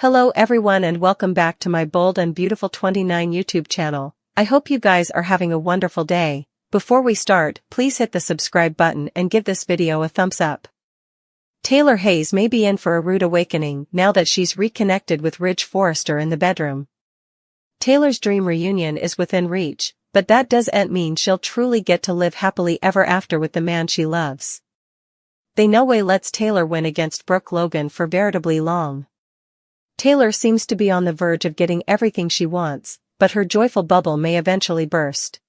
Hello everyone and welcome back to my Bold and Beautiful 29 YouTube channel. I hope you guys are having a wonderful day. Before we start, please hit the subscribe button and give this video a thumbs up. Taylor Hayes may be in for a rude awakening now that she's reconnected with Ridge Forrester in the bedroom. Taylor's dream reunion is within reach, but that doesn't mean she'll truly get to live happily ever after with the man she loves. They no way lets Taylor win against Brooke Logan for veritably long. Taylor seems to be on the verge of getting everything she wants, but her joyful bubble may eventually burst.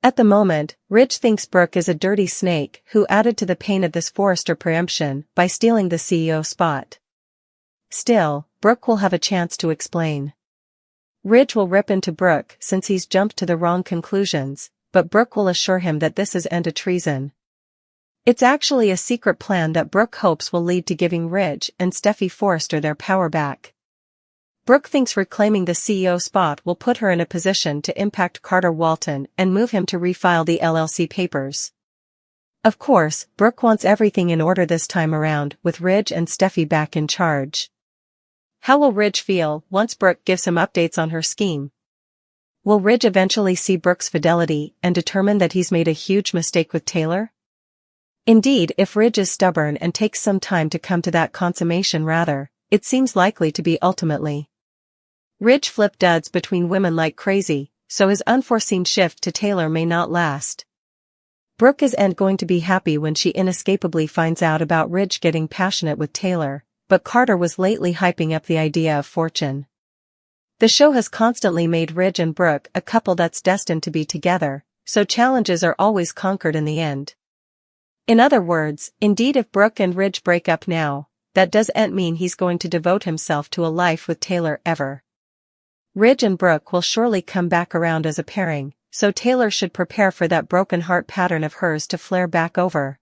At the moment, Ridge thinks Brooke is a dirty snake who added to the pain of this Forrester preemption by stealing the CEO spot. Still, Brooke will have a chance to explain. Ridge will rip into Brooke since he's jumped to the wrong conclusions, but Brooke will assure him that this is end of treason. It's actually a secret plan that Brooke hopes will lead to giving Ridge and Steffi Forrester their power back. Brooke thinks reclaiming the CEO spot will put her in a position to impact Carter Walton and move him to refile the LLC papers. Of course, Brooke wants everything in order this time around with Ridge and Steffi back in charge. How will Ridge feel once Brooke gives him updates on her scheme? Will Ridge eventually see Brooke's fidelity and determine that he's made a huge mistake with Taylor? Indeed, if Ridge is stubborn and takes some time to come to that consummation it seems likely to be ultimately. Ridge flipped duds between women like crazy, so his unforeseen shift to Taylor may not last. Brooke isn't going to be happy when she inescapably finds out about Ridge getting passionate with Taylor, but Carter was lately hyping up the idea of fortune. The show has constantly made Ridge and Brooke a couple that's destined to be together, so challenges are always conquered in the end. In other words, indeed if Brooke and Ridge break up now, that doesn't mean he's going to devote himself to a life with Taylor ever. Ridge and Brooke will surely come back around as a pairing, so Taylor should prepare for that broken heart pattern of hers to flare back over.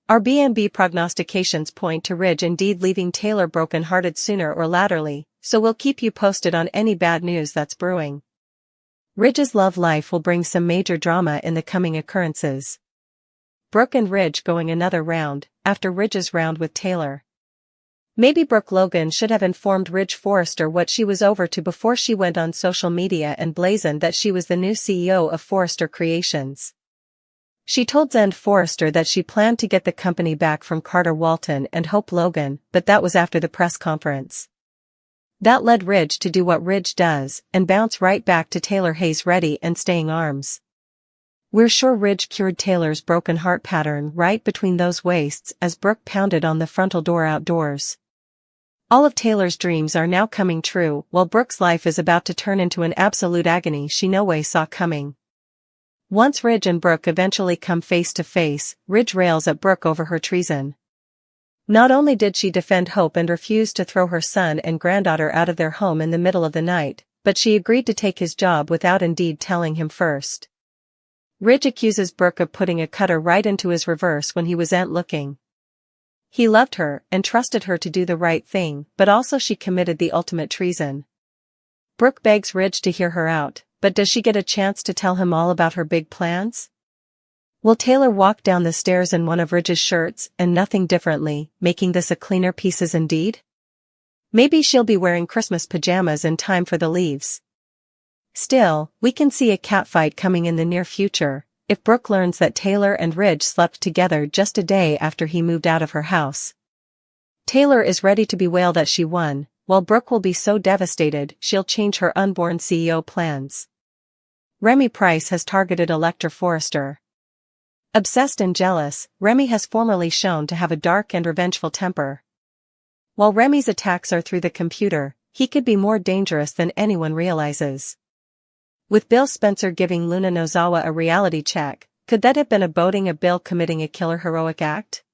Our B&B prognostications point to Ridge indeed leaving Taylor broken-hearted sooner or laterly, so we'll keep you posted on any bad news that's brewing. Ridge's love life will bring some major drama in the coming occurrences. Brooke and Ridge going another round, after Ridge's round with Taylor. Maybe Brooke Logan should have informed Ridge Forrester what she was over to before she went on social media and blazoned that she was the new CEO of Forrester Creations. She told Zend Forrester that she planned to get the company back from Carter Walton and Hope Logan, but that was after the press conference. That led Ridge to do what Ridge does and bounce right back to Taylor Hayes ready and staying arms. We're sure Ridge cured Taylor's broken heart pattern right between those waists as Brooke pounded on the frontal door outdoors. All of Taylor's dreams are now coming true while Brooke's life is about to turn into an absolute agony she no way saw coming. Once Ridge and Brooke eventually come face to face, Ridge rails at Brooke over her treason. Not only did she defend Hope and refuse to throw her son and granddaughter out of their home in the middle of the night, but she agreed to take his job without indeed telling him first. Ridge accuses Brooke of putting a cutter right into his reverse when he wasn't looking. He loved her and trusted her to do the right thing, but also she committed the ultimate treason. Brooke begs Ridge to hear her out, but does she get a chance to tell him all about her big plans? Will Taylor walk down the stairs in one of Ridge's shirts and nothing differently, making this a cleaner pieces indeed? Maybe she'll be wearing Christmas pajamas in time for the leaves. Still, we can see a catfight coming in the near future, if Brooke learns that Taylor and Ridge slept together just a day after he moved out of her house. Taylor is ready to bewail that she won, while Brooke will be so devastated she'll change her unborn CEO plans. Remy Price has targeted Electra Forrester. Obsessed and jealous, Remy has formerly shown to have a dark and revengeful temper. While Remy's attacks are through the computer, he could be more dangerous than anyone realizes. With Bill Spencer giving Luna Nozawa a reality check, could that have been a boding of Bill committing a killer heroic act?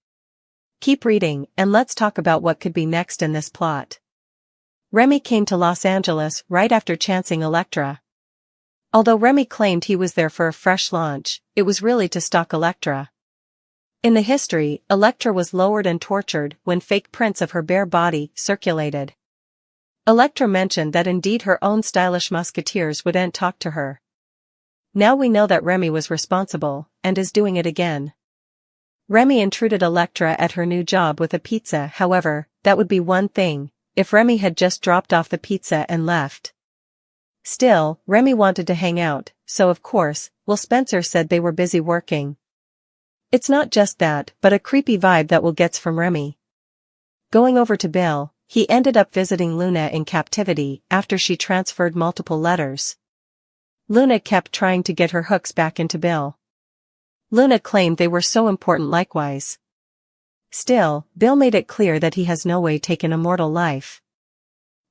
Keep reading, and let's talk about what could be next in this plot. Remy came to Los Angeles right after chancing Electra. Although Remy claimed he was there for a fresh launch, it was really to stalk Electra. In the history, Electra was lowered and tortured when fake prints of her bare body circulated. Electra mentioned that indeed her own stylish musketeers wouldn't talk to her. Now we know that Remy was responsible, and is doing it again. Remy intruded Electra at her new job with a pizza. However, that would be one thing, if Remy had just dropped off the pizza and left. Still, Remy wanted to hang out, so of course, Will Spencer said they were busy working. It's not just that, but a creepy vibe that Will gets from Remy. Going over to Bill, he ended up visiting Luna in captivity after she transferred multiple letters. Luna kept trying to get her hooks back into Bill. Luna claimed they were so important likewise. Still, Bill made it clear that he has no way taken a mortal life.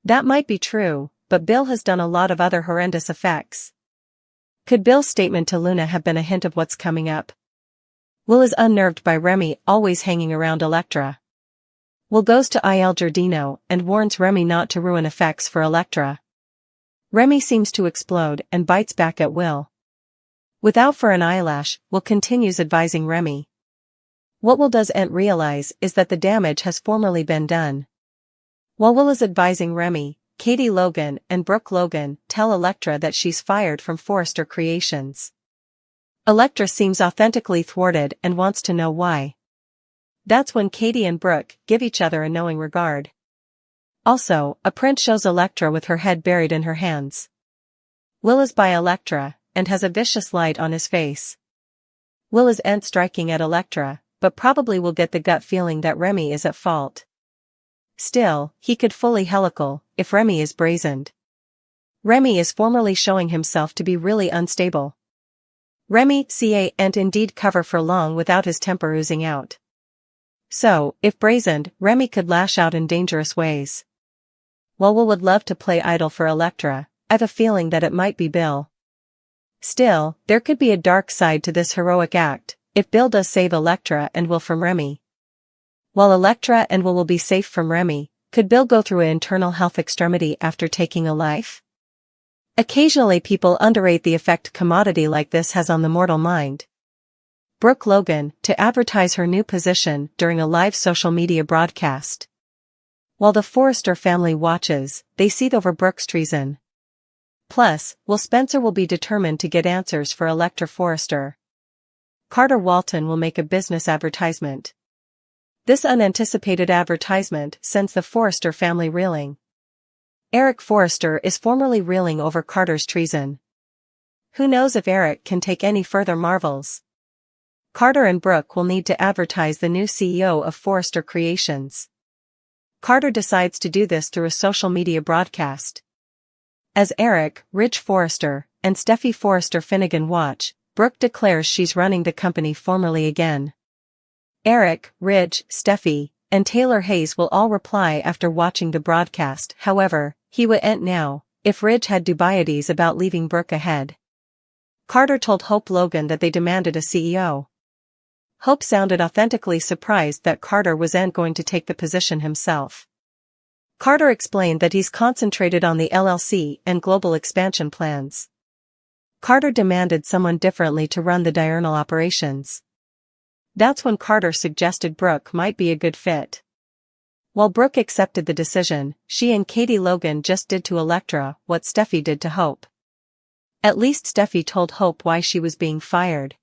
That might be true, but Bill has done a lot of other horrendous effects. Could Bill's statement to Luna have been a hint of what's coming up? Will is unnerved by Remy always hanging around Electra. Will goes to Il Giardino and warns Remy not to ruin effects for Electra. Remy seems to explode and bites back at Will. Without for an eyelash, Will continues advising Remy. What Will doesn't realize is that the damage has formerly been done. While Will is advising Remy, Katie Logan and Brooke Logan tell Electra that she's fired from Forrester Creations. Electra seems authentically thwarted and wants to know why. That's when Katie and Brooke give each other a knowing regard. Also, a print shows Electra with her head buried in her hands. Will is by Electra, and has a vicious light on his face. Will is striking at Electra, but probably will get the gut feeling that Remy is at fault. Still, he could fully helical, if Remy is brazened. Remy is formerly showing himself to be really unstable. Remy can't indeed cover for long without his temper oozing out. So, if brazened, Remy could lash out in dangerous ways. While Will would love to play idol for Electra, I've a feeling that it might be Bill. Still, there could be a dark side to this heroic act, if Bill does save Electra and Will from Remy. While Electra and Will be safe from Remy, could Bill go through an internal health extremity after taking a life? Occasionally people underrate the effect commodity like this has on the mortal mind. Brooke Logan, to advertise her new position during a live social media broadcast. While the Forrester family watches, they seethe over Brooke's treason. Plus, Will Spencer will be determined to get answers for Electra Forrester. Carter Walton will make a business advertisement. This unanticipated advertisement sends the Forrester family reeling. Eric Forrester is formerly reeling over Carter's treason. Who knows if Eric can take any further marvels? Carter and Brooke will need to advertise the new CEO of Forrester Creations. Carter decides to do this through a social media broadcast. As Eric, Ridge Forrester, and Steffi Forrester Finnegan watch, Brooke declares she's running the company formally again. Eric, Ridge, Steffi, and Taylor Hayes will all reply after watching the broadcast. However, he wouldn't now, if Ridge had dubieties about leaving Brooke ahead. Carter told Hope Logan that they demanded a CEO. Hope sounded authentically surprised that Carter wasn't going to take the position himself. Carter explained that he's concentrated on the LLC and global expansion plans. Carter demanded someone differently to run the diurnal operations. That's when Carter suggested Brooke might be a good fit. While Brooke accepted the decision, she and Katie Logan just did to Electra what Steffi did to Hope. At least Steffi told Hope why she was being fired.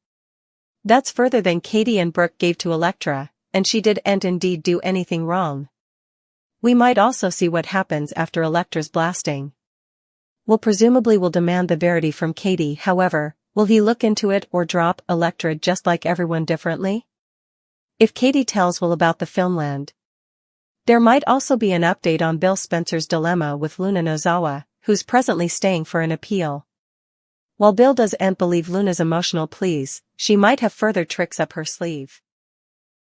That's further than Katie and Brooke gave to Electra, and she didn't indeed do anything wrong. We might also see what happens after Electra's blasting. Will presumably will demand the verity from Katie. However, will he look into it or drop Electra just like everyone differently? If Katie tells Will about the filmland. There might also be an update on Bill Spencer's dilemma with Luna Nozawa, who's presently staying for an appeal. While Bill doesn't believe Luna's emotional pleas, she might have further tricks up her sleeve.